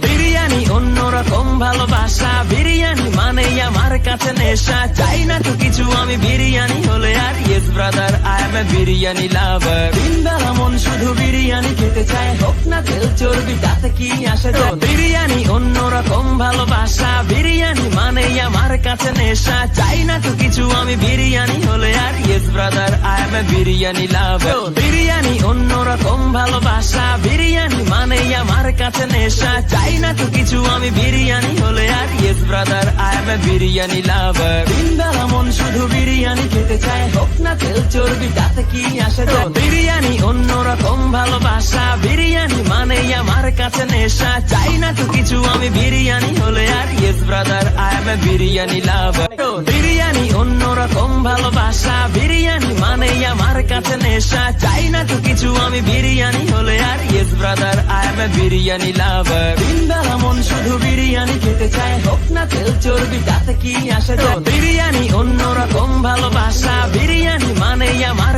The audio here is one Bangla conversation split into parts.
বিরিয়ানি অন্যরকম ভালোবাসা, বিরিয়ানি মানে আমার কাছে নেশা, চাই না তো কিছু আমি বিরিয়ানি হলে আর, yes brother I M A biryani লাভার। দিনবেলা মন শুধু বিরিয়ানি খেতে চায়, হোক না তেল চর্বি তাতে কি আসে যায়। বিরিয়ানি অন্যরকম ভালোবাসা, বিরিয়ানি মানে আমার কাছে নেশা, চাই না তো কিছু আমি বিরিয়ানি হলে আর, yes brother I M A biryani লাভার। বিরিয়ানি অন্যরকম ভালোবাসা, বিরিয়ানি মানে আমার কাছে নেশা, চাই না তো কিছু আমি বিরিয়ানি হলে আর, yes brother I M A biryani লাভার। দিনবেলা মন শুধু বিরিয়ানি খেতে চায়, হোক না তেল চর্বি তাতে কি আসে যায়। বিরিয়ানি অন্যরকম ভালোবাসা, বিরিয়ানি মানে আমার কাছে নেশা, চাই না তো কিছু আমি বিরিয়ানি হলে আর, yes brother I M A biryani লাভার। বিরিয়ানি অন্যরকম ভালোবাসা, বিরিয়ানি মানে আমার কাছে নেশা, চাই না তো কিছু আমি বিরিয়ানি হলে আর, yes brother I M A biryani লাভার। দিনবেলা মন শুধু বিরিয়ানি খেতে চায়, হোক না তেল চর্বি তাতে কি আসে যায়। বিরিয়ানি অন্যরকম ভালোবাসা, বিরিয়ানি মানে আমার,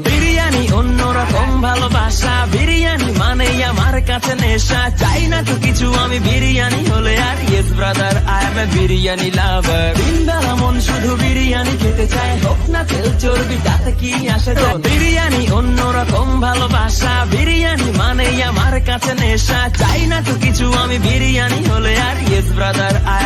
বিরিয়ানি অন্যরকম ভালোবাসা, বিরিয়ানি মানে আমার কাছে নেশা, চাই না তো কিছু আমি বিরিয়ানি হলে আর, yes brother I M A biryani লাভার। দিনবেলা মন শুধু বিরিয়ানি খেতে চায়, হোক না তেল চর্বি তাতে কি আসে যায়। বিরিয়ানি অন্যরকম ভালোবাসা, বিরিয়ানি মানে আমার কাছে নেশা, চাই না তো কিছু আমি বিরিয়ানি হলে আর, ইয়েস ব্রাদার আই